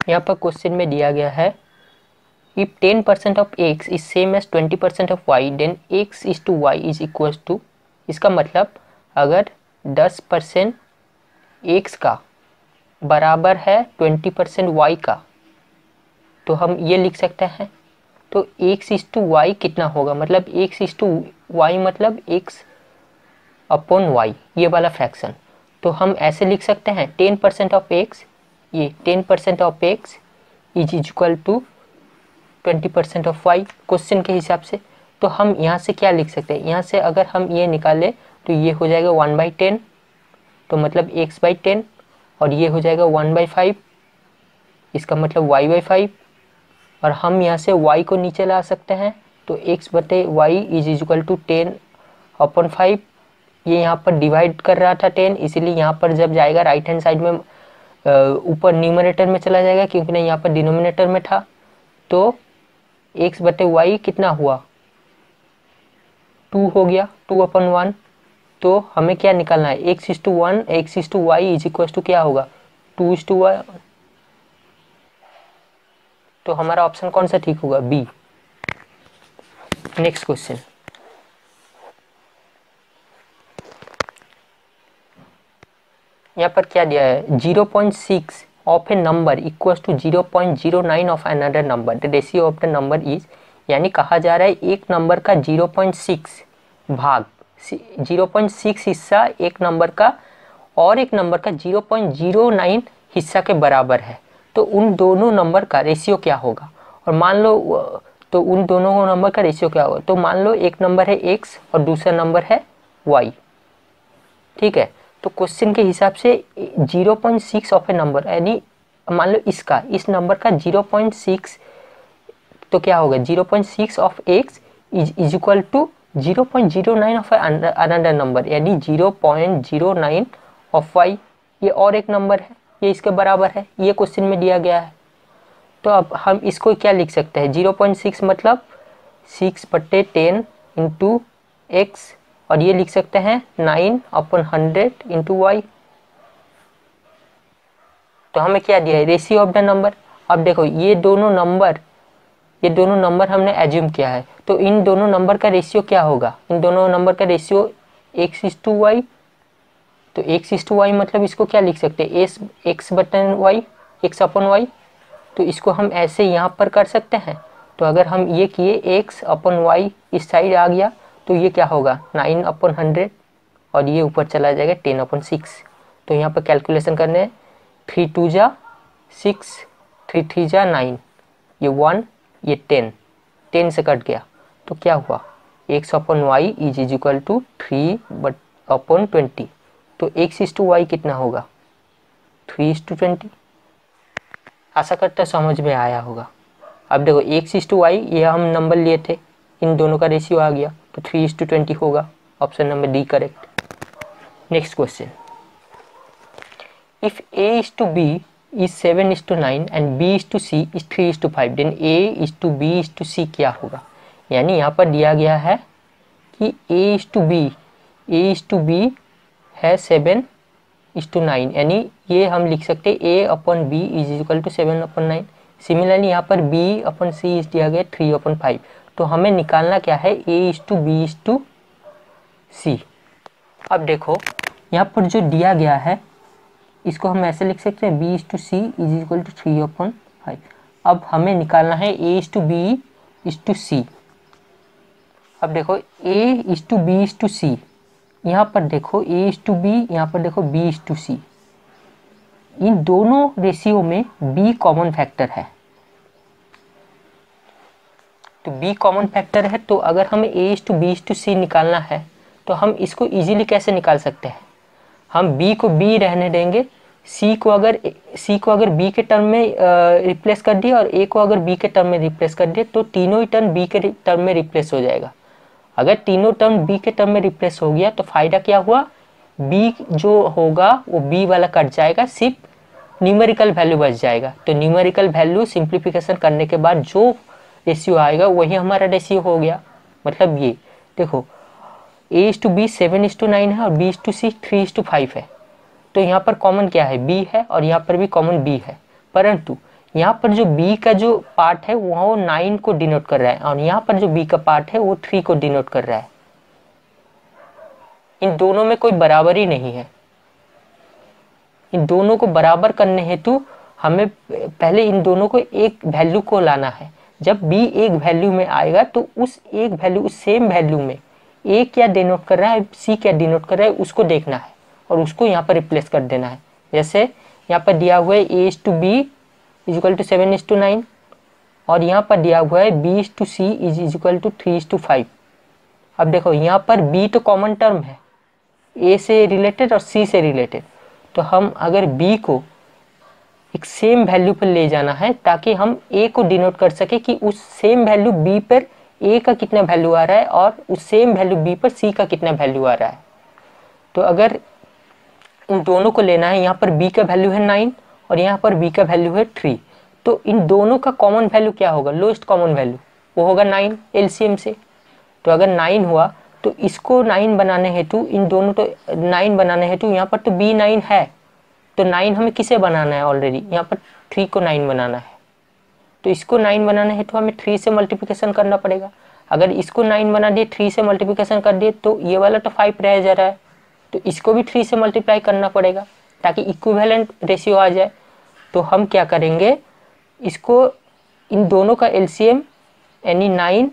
यहाँ पर क्वेश्चन में दिया गया है if 10% of x is same as 20% of y then x is to y is equal to, इसका मतलब अगर 10% x का बराबर है 20% y का तो हम ये लिख सकते हैं, तो x इज टू y कितना होगा, मतलब x इज टू y मतलब x अपॉन y, ये वाला फ्रैक्शन। तो हम ऐसे लिख सकते हैं 10% ऑफ x, ये 10% of x is equal to 20% of y question के हिसाब से। तो हम यहाँ से क्या लिख सकते हैं, यहाँ से अगर हम ये निकालें तो ये हो जाएगा 1/10, तो मतलब x/10, और ये हो जाएगा 1/5, इसका मतलब y/5, और हम यहाँ से y को नीचे ला सकते हैं, तो x/y इज इक्वल टू 10/5। ये यहाँ पर डिवाइड कर रहा था 10, इसीलिए यहाँ पर जब जाएगा राइट हैंड साइड में ऊपर न्यूमरेटर में चला जाएगा, क्योंकि नहीं यहाँ पर डिनोमिनेटर में था। तो x/y कितना हुआ, 2 हो गया, 2/1। तो हमें क्या निकालना है, x/1, x/y is equal to क्या होगा, 2:1। तो हमारा ऑप्शन कौन सा ठीक होगा, बी। नेक्स्ट क्वेश्चन, यहाँ पर क्या दिया है, 0.6 of a number equal to 0.09 of another number, the ratio of the number is, यानी कहा जा रहा है एक नंबर का 0.6 भाग 0.6 हिस्सा एक नंबर का और एक नंबर का 0.09 हिस्सा के बराबर है, तो उन दोनों नंबर का रेशियो क्या होगा। और मान लो तो उन दोनों नंबर का रेशियो क्या होगा, तो मान लो एक नंबर है x और दूसरा नंबर है y, ठीक है। तो क्वेश्चन के हिसाब से 0.6 ऑफ ए नंबर, यानी मान लो इस नंबर का 0.6, तो क्या होगा 0.6 of x is equal to 0.09 of another number, यानी 0.09 ऑफ y, ये और एक नंबर है, ये इसके बराबर है, ये क्वेश्चन में दिया गया है। तो अब हम इसको क्या लिख सकते हैं, 0.6 मतलब 6/10 इंटू एक्स, और ये लिख सकते हैं 9/100 इंटू वाई। तो हमें क्या दिया है, रेशियो ऑफ द नंबर। अब देखो ये दोनों नंबर हमने एज्यूम किया है, तो इन दोनों नंबर का रेशियो क्या होगा, इन दोनों नंबर का रेशियो x/y। तो x/y मतलब इसको क्या लिख सकते हैं, x/y, x/y। तो इसको हम ऐसे यहाँ पर कर सकते हैं। तो अगर हम ये किए x/y इस साइड आ गया, तो ये क्या होगा 9/100, और ये ऊपर चला जाएगा 10/6। तो यहाँ पर कैलकुलेशन करने हैं, 3 2 जा 6, 3 3 जा 9, ये 1, ये 10 से कट गया, तो क्या हुआ x/y इज इक्वल टू 3/20। तो x/y कितना होगा 3:20। आशा करता समझ में आया होगा। अब देखो x/y ये हम नंबर लिए थे, इन दोनों का रेशियो आ गया, तो 3:20 होगा, option number D correct. Next question, if a/b is 7:9 and b/c is 3:5 then a/b/c क्या होगा। यानी यहाँ पर दिया गया है कि a/b है 7:9, यानी ये हम लिख सकते हैं a/b is equal to 7/9। Similarly यहाँ पर b/c इज दिया गया 3/5। तो हमें निकालना क्या है, a/b/c। अब देखो यहाँ पर जो दिया गया है इसको हम ऐसे लिख सकते हैं b/c इज इक्वल टू 3/5। अब हमें निकालना है a/b/c। अब देखो a/b/c, यहाँ पर देखो a/b, यहाँ पर देखो b/c, इन दोनों रेशियो में b कॉमन फैक्टर है। तो b कॉमन फैक्टर है, तो अगर हमें a/b/c निकालना है तो हम इसको इजीली कैसे निकाल सकते हैं, हम b को b रहने देंगे, c को अगर b के टर्म में रिप्लेस कर दिया और a को अगर b के टर्म में रिप्लेस कर दिया, तो तीनों ही टर्म b के टर्म में रिप्लेस हो जाएगा। अगर तीनों टर्म b के टर्म में रिप्लेस हो गया तो फायदा क्या हुआ, b जो होगा वो b वाला कट जाएगा, सिर्फ न्यूमेरिकल वैल्यू बच जाएगा। तो न्यूमेरिकल वैल्यू सिंप्लीफिकेशन करने के बाद जो रेशियो आएगा वही हमारा रेशियो हो गया। मतलब ये देखो a/b 7:9 है और b/c 3:5 है। तो यहाँ पर कॉमन क्या है, b है, और यहाँ पर भी कॉमन b है, परंतु यहाँ पर जो b का जो पार्ट है वो 9 को डिनोट कर रहा है और यहाँ पर जो b का पार्ट है वो 3 को डिनोट कर रहा है। इन दोनों में कोई बराबरी नहीं है। इन दोनों को बराबर करने हेतु हमें पहले इन दोनों को एक वैल्यू को लाना है। जब b एक वैल्यू में आएगा तो उस एक वैल्यू, उस सेम वैल्यू में a क्या डिनोट कर रहा है, c क्या डिनोट कर रहा है, उसको देखना है और उसको यहाँ पर रिप्लेस कर देना है। जैसे यहाँ पर दिया हुआ है a/b = 7:9 और यहाँ पर दिया हुआ है b/c = 3:5। अब देखो यहाँ पर b तो कॉमन टर्म है, a से रिलेटेड और c से रिलेटेड, तो हम अगर b को एक सेम वैल्यू पर ले जाना है ताकि हम a को डिनोट कर सके कि उस सेम वैल्यू b पर a का कितना वैल्यू आ रहा है और उस सेम वैल्यू b पर c का कितना वैल्यू आ रहा है। तो अगर इन दोनों को लेना है, यहाँ पर b का वैल्यू है 9 और यहाँ पर b का वैल्यू है 3, तो इन दोनों का कॉमन वैल्यू क्या होगा, लोएस्ट कॉमन वैल्यू वो होगा 9 एलसीएम से। तो अगर 9 हुआ तो इसको 9 बनाने हेतु, इन दोनों तो 9 बनाने हेतु यहाँ पर तो b 9 है, तो 9 हमें किसे बनाना है, ऑलरेडी यहाँ पर 3 को 9 बनाना है। तो इसको 9 बनाने हेतु हमें 3 से मल्टीप्लिकेशन करना पड़ेगा। अगर इसको 9 बना दिए, 3 से मल्टीप्लिकेशन कर दिए तो ये वाला तो 5 रह जा रहा है, तो इसको भी 3 से मल्टीप्लाई करना पड़ेगा ताकि इक्विवेलेंट रेशियो आ जाए। तो हम क्या करेंगे, इसको इन दोनों का एलसीएम यानी 9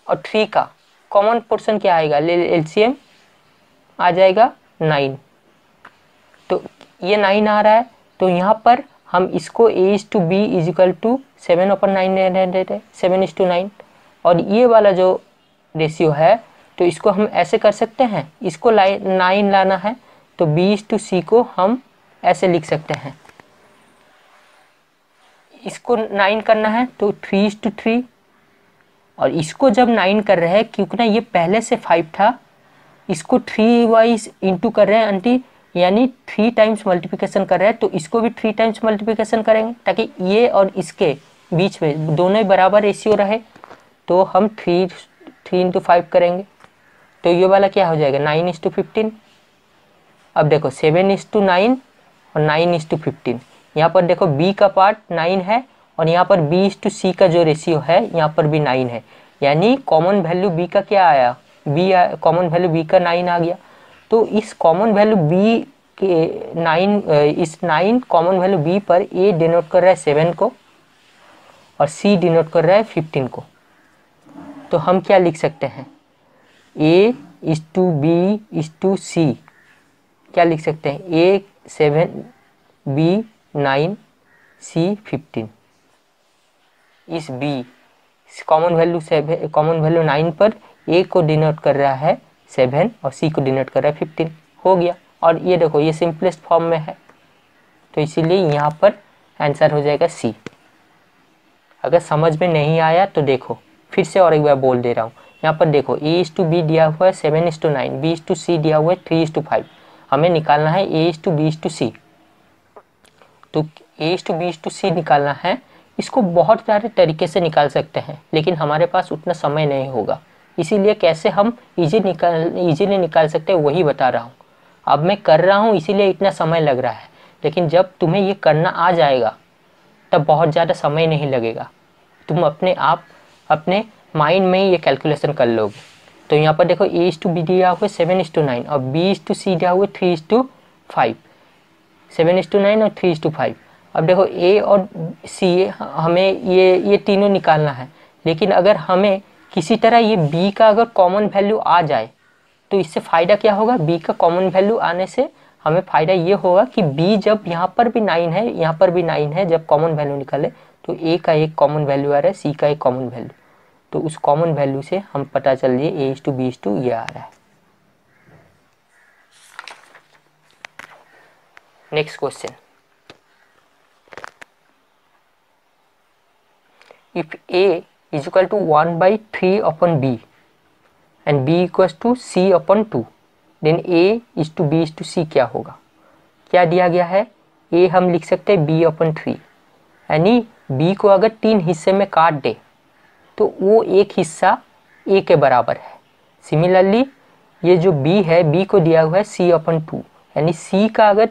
और 3 का कॉमन पोर्शन क्या आएगा, एलसीएम आ जाएगा 9। तो ये 9 आ रहा है, तो यहाँ पर हम इसको a/b = 7/9 रहने देते हैं, 7:9। और ये वाला जो रेशियो है तो इसको हम ऐसे कर सकते हैं, इसको 9 लाना है तो b/c को हम ऐसे लिख सकते हैं, इसको 9 करना है तो 3:3। और इसको जब 9 कर रहे हैं, क्योंकि ना ये पहले से 5 था, इसको 3 वाइज इंटू कर रहे हैं आंटी, यानी 3 टाइम्स मल्टीप्लिकेशन कर रहे हैं, तो इसको भी 3 टाइम्स मल्टीप्लिकेशन करेंगे ताकि ये और इसके बीच में दोनों ही बराबर रेशियो रहे। तो हम 3 × 5 करेंगे तो ये वाला क्या हो जाएगा, 9:15। अब देखो 7:9 और 9:15, यहाँ पर देखो b का पार्ट 9 है और यहाँ पर b/c का जो रेशियो है यहाँ पर भी 9 है, यानी कॉमन वैल्यू b का क्या आया, कॉमन वैल्यू b का 9 आ गया। तो इस कॉमन वैल्यू b के 9, इस 9 कॉमन वैल्यू b पर a डिनोट कर रहा है 7 को और c डिनोट कर रहा है 15 को। तो हम क्या लिख सकते हैं, a/b/c क्या लिख सकते हैं, a 7, b 9, c 15। इस b कॉमन वैल्यू 9 पर a को डिनोट कर रहा है 7 और c को डिनोट कर रहा है 15, हो गया। और ये देखो ये सिंपलेस्ट फॉर्म में है, तो इसीलिए यहाँ पर आंसर हो जाएगा c। अगर समझ में नहीं आया तो देखो फिर से और एक बार बोल दे रहा हूँ, यहाँ पर देखो a/b दिया हुआ है 7:9, b/c दिया हुआ है 3:5, हमें निकालना है a/b/c। तो a/b/c निकालना है, इसको बहुत सारे तरीके से निकाल सकते हैं लेकिन हमारे पास उतना समय नहीं होगा, इसीलिए कैसे हम इजीली निकाल सकते हैं वही बता रहा हूँ। अब मैं कर रहा हूँ इसीलिए इतना समय लग रहा है, लेकिन जब तुम्हें ये करना आ जाएगा तब बहुत ज़्यादा समय नहीं लगेगा, तुम अपने आप अपने माइंड में ही ये कैलकुलेशन कर लोगे। तो यहाँ पर देखो a/b दिया हुआ है 7:9 और b/c दिया हुआ है 3:5, 7:9 और 3:5। अब देखो a और c हमें ये तीनों निकालना है, लेकिन अगर हमें किसी तरह ये b का अगर कॉमन वैल्यू आ जाए तो इससे फ़ायदा क्या होगा, b का कॉमन वैल्यू आने से हमें फ़ायदा ये होगा कि b जब यहाँ पर भी 9 है यहाँ पर भी 9 है, जब कॉमन वैल्यू निकाले तो a का एक कॉमन वैल्यू आ रहा है, c का एक कॉमन वैल्यू, तो उस कॉमन वैल्यू से हम पता चल जाए a/b/2 ये आ रहा है। Next question, if a is equal to 1/3/b and b equals to c/2 then a is to b is to c क्या होगा। क्या दिया गया है, a हम लिख सकते हैं b/3, यानी b को अगर 3 हिस्से में काट दे तो वो एक हिस्सा a के बराबर है। सिमिलरली ये जो b है, b को दिया हुआ है c/2, यानी c का अगर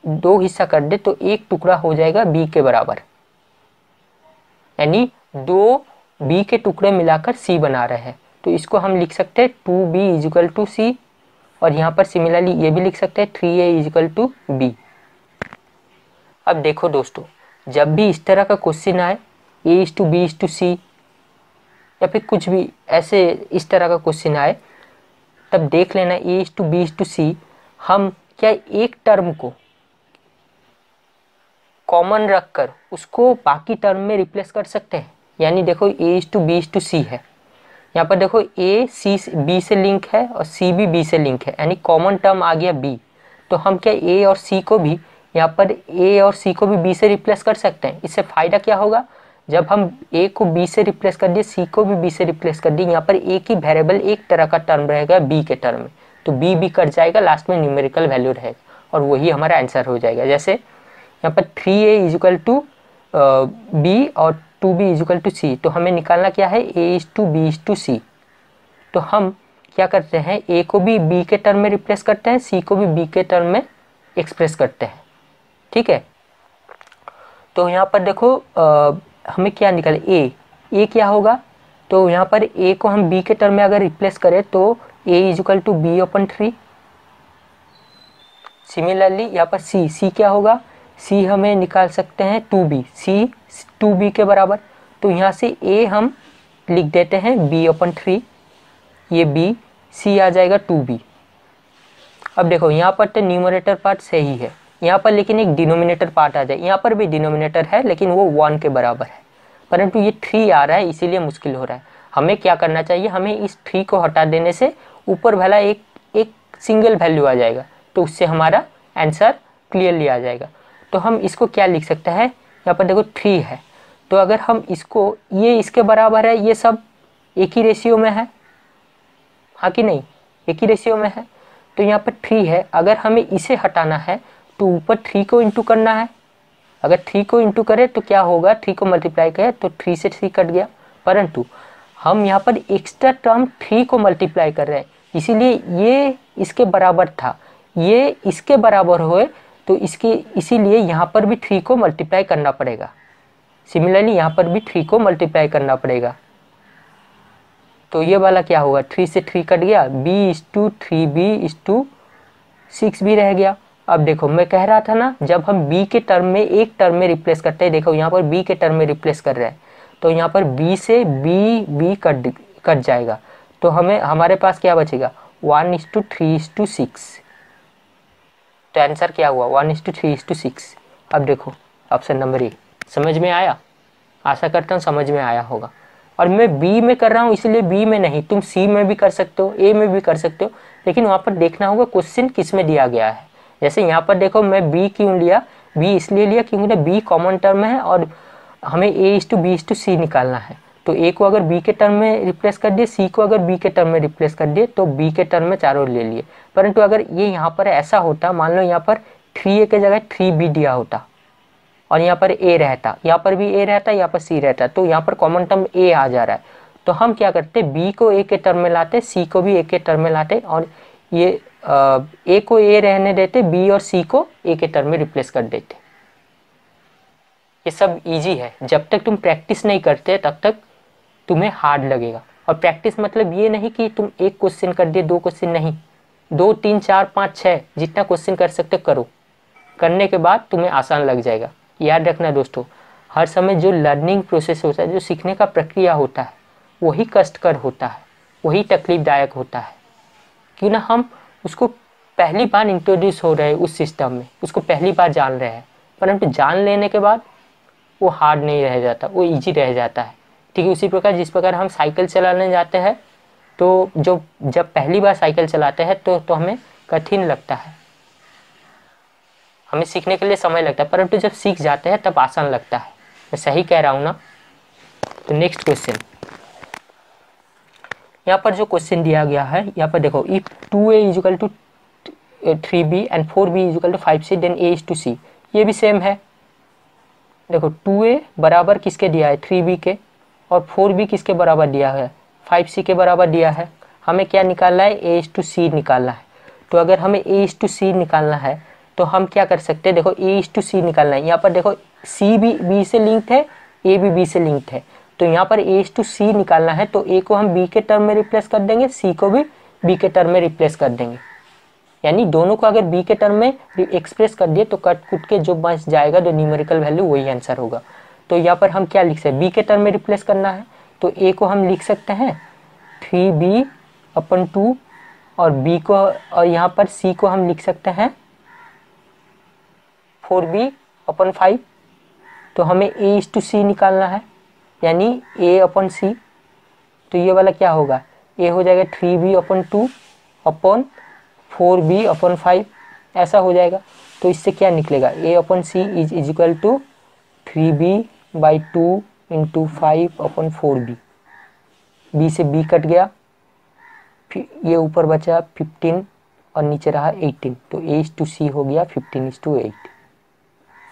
दो हिस्सा कर दे तो एक टुकड़ा हो जाएगा बी के बराबर, यानी दो बी के टुकड़े मिलाकर सी बना रहे हैं। तो इसको हम लिख सकते हैं 2b इज इक्वल टू सी, और यहाँ पर सिमिलरली ये भी लिख सकते हैं 3a is equal to B. अब देखो दोस्तों, जब भी इस तरह का क्वेश्चन आए a is to B is to C, या फिर कुछ भी ऐसे इस तरह का क्वेश्चन आए, तब देख लेना a is to B is to C, हम क्या एक टर्म को कॉमन रखकर उसको बाकी टर्म में रिप्लेस कर सकते हैं। यानी देखो a is to B is to C है, यहाँ पर देखो a सी बी से लिंक है और c भी b से लिंक है, यानी कॉमन टर्म आ गया b। तो हम क्या a और c को भी यहाँ पर a और c को भी b से रिप्लेस कर सकते हैं। इससे फ़ायदा क्या होगा, जब हम a को b से रिप्लेस कर दिए, c को भी b से रिप्लेस कर दिए, यहाँ पर एक ही वेरिएबल एक तरह का टर्म रहेगा b के टर्म में, तो b भी कट जाएगा, लास्ट में न्यूमेरिकल वैल्यू रहेगा और वही हमारा आंसर हो जाएगा। जैसे यहाँ पर 3a is equal to B और 2b is equal to C, तो हमें निकालना क्या है, a is to B is to C. तो हम क्या करते हैं, a को भी b के टर्म में रिप्लेस करते हैं, c को भी b के टर्म में एक्सप्रेस करते हैं। ठीक है, तो यहाँ पर देखो हमें क्या निकाले, a क्या होगा, तो यहाँ पर a को हम b के टर्म में अगर रिप्लेस करें तो a is equal to B upon 3। Similarly यहाँ पर c क्या होगा, c हमें निकाल सकते हैं 2b, c 2b के बराबर, तो यहाँ से a हम लिख देते हैं b अपन 3, ये b, c आ जाएगा 2b। अब देखो यहाँ पर तो न्यूमरेटर पार्ट सही है, यहाँ पर लेकिन एक डिनोमिनेटर पार्ट आ जाए, यहाँ पर भी डिनोमिनेटर है लेकिन वो 1 के बराबर है, परंतु ये 3 आ रहा है इसीलिए मुश्किल हो रहा है। हमें क्या करना चाहिए, हमें इस 3 को हटा देने से ऊपर वाला एक सिंगल वैल्यू आ जाएगा, तो उससे हमारा आंसर क्लियरली आ जाएगा। तो हम इसको क्या लिख सकते हैं, यहाँ पर देखो 3 है, तो अगर हम इसको, ये इसके बराबर है, ये सब एक ही रेशियो में है, हाँ कि नहीं, एक ही रेशियो में है, तो यहाँ पर 3 है, अगर हमें इसे हटाना है तो ऊपर 3 को इंटू करना है। अगर 3 को इंटू करें तो क्या होगा, 3 को मल्टीप्लाई करें तो 3 से 3 कट गया, परंतु हम यहाँ पर एक्स्ट्रा टर्म 3 को मल्टीप्लाई कर रहे हैं, इसीलिए ये इसके बराबर था, ये इसके बराबर हुए तो इसके, इसीलिए यहाँ पर भी 3 को मल्टीप्लाई करना पड़ेगा। सिमिलरली यहाँ पर भी 3 को मल्टीप्लाई करना पड़ेगा, तो ये वाला क्या होगा, 3 से 3 कट गया, b is to 3b is to 6 भी रह गया। अब देखो मैं कह रहा था ना, जब हम b के टर्म में एक टर्म में रिप्लेस करते हैं, देखो यहाँ पर b के टर्म में रिप्लेस कर रहे हैं, तो यहाँ पर b से b कट जाएगा, तो हमें हमारे पास क्या बचेगा, 1 इज टू 3 इज टू 6, तो आंसर क्या हुआ, 1 इज टू 3 इज टू 6। अब देखो ऑप्शन नंबर ए, समझ में आया, आशा करता हूँ समझ में आया होगा। और मैं बी में कर रहा हूँ इसलिए बी में नहीं, तुम सी में भी कर सकते हो, ए में भी कर सकते हो, लेकिन वहाँ पर देखना होगा क्वेश्चन किस में दिया गया है। जैसे यहाँ पर देखो मैं बी क्यों लिया, बी इसलिए लिया क्योंकि बी कॉमन टर्म है और हमें A is to B is to C निकालना है, तो ए को अगर बी के टर्म में रिप्लेस कर दिए, सी को अगर बी के टर्म में रिप्लेस कर दिए, तो बी के टर्म में चारों ले लिए। परंतु अगर ये यहाँ पर ऐसा होता, मान लो यहाँ पर 3a के जगह 3b दिया होता और यहाँ पर a रहता, यहाँ पर भी a रहता, यहाँ पर c रहता, तो यहाँ पर कॉमन टर्म a आ जा रहा है, तो हम क्या करते, b को a के टर्म में लाते, c को भी a के टर्म में लाते और ये a को a रहने देते, b और c को a के टर्म में रिप्लेस कर देते। ये सब इजी है, जब तक तुम प्रैक्टिस नहीं करते तब तक तुम्हें हार्ड लगेगा। और प्रैक्टिस मतलब ये नहीं कि तुम एक क्वेश्चन कर दिए, 2 क्वेश्चन नहीं, 2 3 4 5 6 जितना क्वेश्चन कर सकते करो, करने के बाद तुम्हें आसान लग जाएगा। याद रखना दोस्तों, हर समय जो लर्निंग प्रोसेस होता है, जो सीखने का प्रक्रिया होता है, वही कष्टकर होता है, वही तकलीफदायक होता है। क्यों ना हम उसको पहली बार इंट्रोड्यूस हो रहे हैं उस सिस्टम में, उसको पहली बार जान रहे हैं, परंतु जान लेने के बाद वो हार्ड नहीं रह जाता, वो ईजी रह जाता है। ठीक है, उसी प्रकार जिस प्रकार हम साइकिल चलाने जाते हैं, तो जब पहली बार साइकिल चलाते हैं तो हमें कठिन लगता है, हमें सीखने के लिए समय लगता है, परंतु जब सीख जाते हैं तब आसान लगता है। मैं सही कह रहा हूँ ना। तो नेक्स्ट क्वेश्चन, यहाँ पर जो क्वेश्चन दिया गया है, यहाँ पर देखो, if 2a is equal to 3b and 4b is equal to 5c then a is to c, ये भी सेम है। देखो 2a बराबर किसके दिया है, 3b के, और 4b किसके बराबर दिया है, 5c के बराबर दिया है। हमें क्या निकालना है, a इज टू c निकालना है। तो अगर हमें a इज टू c निकालना है तो हम क्या कर सकते हैं, देखो ए इज टू सी निकालना है। यहाँ पर देखो सी भी बी से लिंक्ड है, ए भी बी से लिंक्ड है, तो यहाँ पर ए इज टू सी निकालना है, तो ए को हम बी के टर्म में रिप्लेस कर देंगे, सी को भी बी के टर्म में रिप्लेस कर देंगे। यानी दोनों को अगर बी के टर्म में एक्सप्रेस कर दिए तो कट कुट के जो बच जाएगा, जो न्यूमेरिकल वैल्यू, वही आंसर होगा। तो यहाँ पर हम क्या लिख सकते हैं, बी के टर्म में रिप्लेस करना है, तो ए को हम लिख सकते हैं 3b/2, और बी को, और यहाँ पर सी को हम लिख सकते हैं 4b/5। तो हमें ए इज टू सी निकालना है, यानी a/c। तो ये वाला क्या होगा, ए हो जाएगा 3b/2/4b/5, ऐसा हो जाएगा। तो इससे क्या निकलेगा, a/c is equal to 3b/2 × 5/4b। b से b कट गया, फिर ये ऊपर बचा 15 और नीचे रहा 18, तो a इज टू सी हो गया 15:8।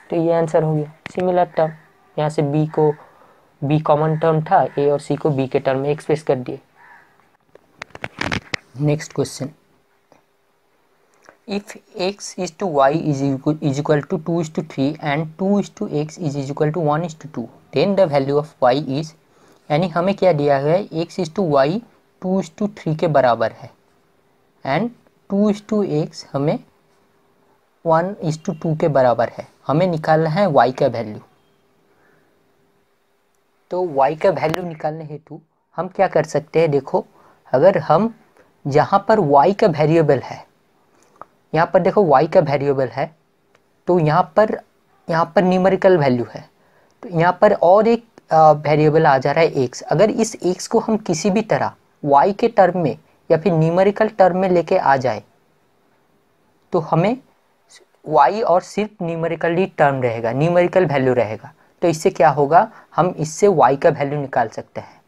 तो ये आंसर हो गया। सिमिलर टर्म, यहाँ से b कॉमन टर्म था, a और c को b के टर्म में एक्सप्रेस कर दिए। Next question, if x is to y is equal to 2:3 and 2:x is equal to 1:2, then the value of y is, यानी हमें क्या दिया गया है, x is to y 2:3 के बराबर है एंड 2:x हमें 1:2 के बराबर है। हमें निकालना है y का वैल्यू। तो y का वैल्यू निकालने हेतु हम क्या कर सकते हैं, देखो अगर हम जहाँ पर y का वेरिएबल है, यहाँ पर देखो y का वेरिएबल है, तो यहाँ पर न्यूमेरिकल वैल्यू है, तो यहाँ पर और एक वेरिएबल आ जा रहा है x। अगर इस x को हम किसी भी तरह y के टर्म में या फिर न्यूमेरिकल टर्म में लेके आ जाए, तो हमें y और सिर्फ न्यूमेरिकली टर्म रहेगा, न्यूमेरिकल वैल्यू रहेगा। तो इससे क्या होगा, हम इससे y का वैल्यू निकाल सकते हैं।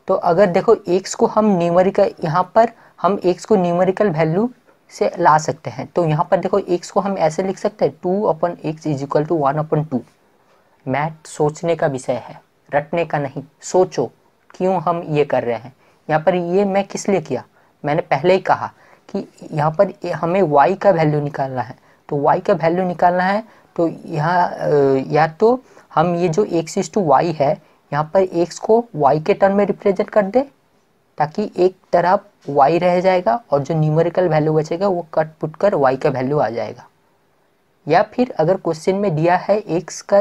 तो अगर देखो x को हम न्यूमेरिकल, यहाँ पर हम x को न्यूमेरिकल वैल्यू से ला सकते हैं, तो यहाँ पर देखो x को हम ऐसे लिख सकते हैं 2/x is equal to 1/2। Math सोचने का विषय है, रटने का नहीं। सोचो क्यों हम ये कर रहे हैं। यहाँ पर ये मैं किस लिए किया, मैंने पहले ही कहा कि यहाँ पर हमें y का वैल्यू निकालना है। तो y का वैल्यू निकालना है, तो यहाँ या तो हम ये जो x इज टू y है, यहाँ पर x को y के टर्म में रिप्रेजेंट कर दे, ताकि एक तरफ y रह जाएगा और जो न्यूमेरिकल वैल्यू बचेगा वो कट पुट कर y का वैल्यू आ जाएगा। या फिर अगर क्वेश्चन में दिया है x का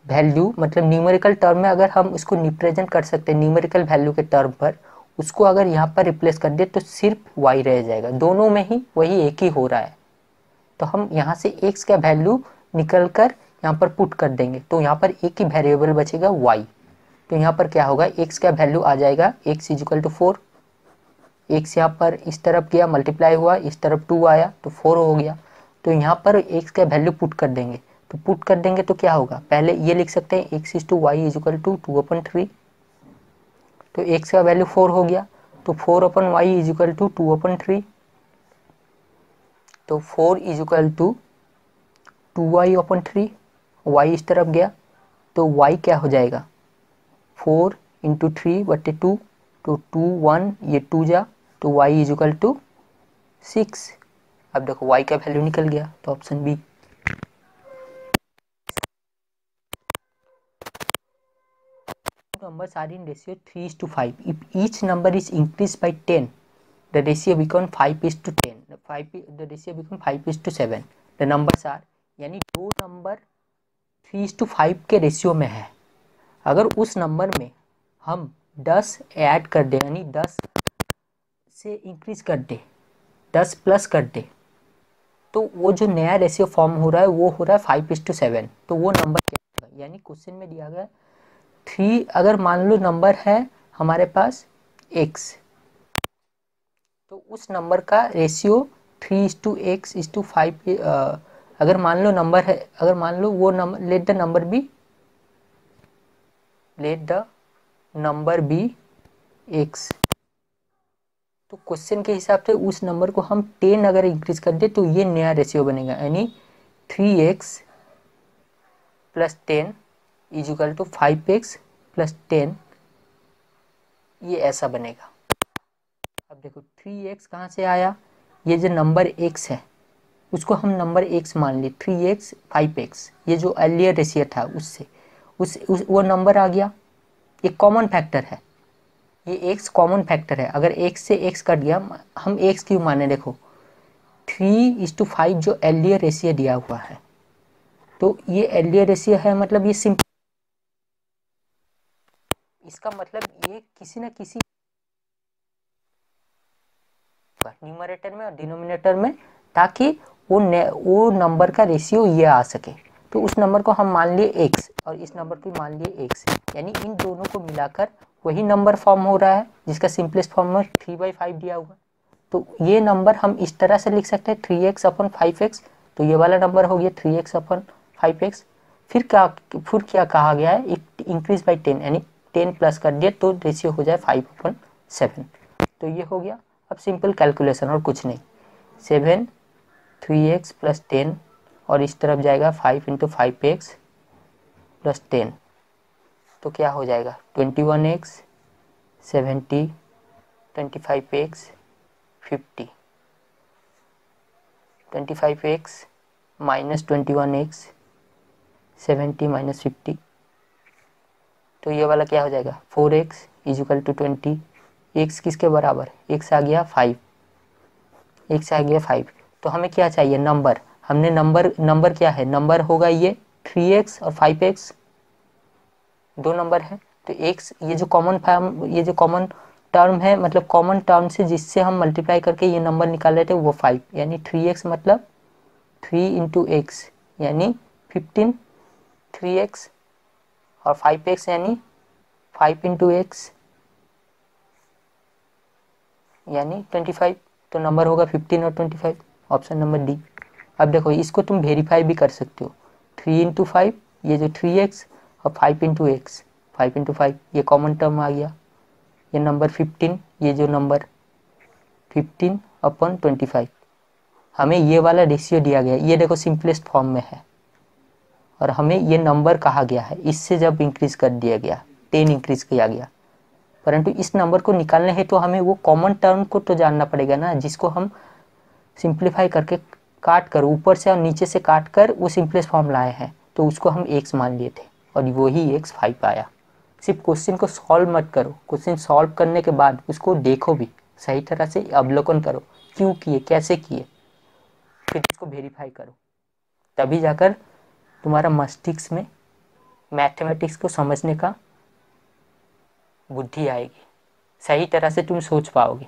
वैल्यू, मतलब न्यूमेरिकल टर्म में अगर हम उसको रिप्रेजेंट कर सकते हैं न्यूमेरिकल वैल्यू के टर्म पर, उसको अगर यहाँ पर रिप्लेस कर दे तो सिर्फ y रह जाएगा। दोनों में ही वही एक ही हो रहा है, तो हम यहाँ से x का वैल्यू निकल कर यहाँ पर पुट कर देंगे, तो यहाँ पर एक ही वेरिएबल बचेगा y। तो यहाँ पर क्या होगा, x का वैल्यू आ जाएगा x is equal to 4। x यहाँ पर इस तरफ गया, मल्टीप्लाई हुआ, इस तरफ 2 आया तो 4 हो गया। तो यहाँ पर x का वैल्यू पुट कर देंगे, तो पुट कर देंगे तो क्या होगा, पहले ये लिख सकते हैं x is to y is equal to 2/3। तो x का वैल्यू 4 हो गया, तो 4/y इज इक्वल टू 2/3। तो 4 is equal to 2y/3, y इस तरफ गया तो y क्या हो जाएगा, 4 × 3/2, तो 2 1 ये 2 जा, तो y इज इक्वल टू 6। अब देखो y का वैल्यू निकल गया, तो option B. Numbers are in ratio 3:5. If each number is increased by 10, the ratio become 5:10. The ratio become 5:7. The numbers are, यानी दो नंबर 3:5 के रेशियो में है। अगर उस नंबर में हम 10 ऐड कर दे, यानी 10 से इंक्रीज कर दे, 10 प्लस कर दे, तो वो जो नया रेशियो फॉर्म हो रहा है वो हो रहा है 5:7। तो वो नंबर क्या होगा, यानी क्वेश्चन में दिया गया 3, अगर मान लो नंबर है हमारे पास x, तो उस नंबर का रेशियो 3:x:5। अगर मान लो नंबर है, अगर मान लो वो number, let the number be x, तो क्वेश्चन के हिसाब से उस नंबर को हम 10 अगर इंक्रीज कर दे तो ये नया रेशियो बनेगा, यानी 3x + 10 is equal to 5x + 10, ये ऐसा बनेगा। अब देखो 3x कहाँ से आया, ये जो नंबर x है उसको हम नंबर एक्स मान लिए, 3x 5x, ये जो अर्लियर रेशियो था उससे वो नंबर आ गया। ये कॉमन फैक्टर है, ये एक्स कॉमन फैक्टर है। अगर एक्स से एक्स कट गया, हम एक्स क्यों माने, देखो 3:5 जो एलियर रेशियो दिया हुआ है, तो ये एलियर रेशियो है, मतलब ये सिंपल, इसका मतलब ये किसी न किसी न्यूमरेटर में और डिनोमिनेटर में, ताकि वो नंबर का रेशियो ये आ सके। तो उस नंबर को हम मान लिए x और इस नंबर को मान लिए x, यानी इन दोनों को मिलाकर वही नंबर फॉर्म हो रहा है जिसका सिंपलेस्ट फॉर्म में 3/5 दिया हुआ। तो ये नंबर हम इस तरह से लिख सकते हैं 3x/5x, तो ये वाला नंबर हो गया 3x/5x। फिर क्या कहा गया है, इंक्रीज बाई 10, यानी 10 प्लस कर दिया तो रेशियो हो जाए 5/7। तो ये हो गया। अब सिंपल कैलकुलेशन और कुछ नहीं, 7 3x प्लस 10 और इस तरफ जाएगा 5 × 5x प्लस 10, तो क्या हो जाएगा 21x 70 25x 50, 25x minus 21x 70 minus 50, तो ये वाला क्या हो जाएगा 4x = 20। x किसके बराबर, x आ गया 5, x आ गया 5। तो हमें क्या चाहिए, नंबर। हमने नंबर क्या है, नंबर होगा ये 3x और 5x, दो नंबर है। तो x ये जो कॉमन टर्म है, मतलब कॉमन टर्म से जिससे हम मल्टीप्लाई करके ये नंबर निकाल रहे थे वो 5, यानी 3x मतलब 3 × x यानी 15 3x, और 5x यानी 5 × x यानी 25। तो नंबर होगा 15 और 25, ऑप्शन नंबर डी। अब देखो इसको तुम वेरीफाई भी कर सकते हो, 3 × 5 ये जो 3x और 5 × x, 5 × 5 ये कॉमन टर्म आ गया, ये नंबर 15, ये जो नंबर 15/25, हमें ये वाला रेशियो दिया गया, ये देखो सिंपलेस्ट फॉर्म में है और हमें ये नंबर कहा गया है। इससे जब इंक्रीज कर दिया गया 10 इंक्रीज किया गया, परंतु इस नंबर को निकालने है तो हमें वो कॉमन टर्म को तो जानना पड़ेगा ना, जिसको हम सिंप्लीफाई करके काट कर ऊपर से और नीचे से काट कर वो सिंपलेस्ट फॉर्म लाए हैं, तो उसको हम x मान लिए थे और वही x 5 आया। सिर्फ क्वेश्चन को सॉल्व मत करो, क्वेश्चन सॉल्व करने के बाद उसको देखो भी, सही तरह से अवलोकन करो, क्यों किए कैसे किए, फिर इसको वेरीफाई करो, तभी जाकर तुम्हारा मस्तिष्क में मैथमेटिक्स को समझने का बुद्धि आएगी, सही तरह से तुम सोच पाओगे।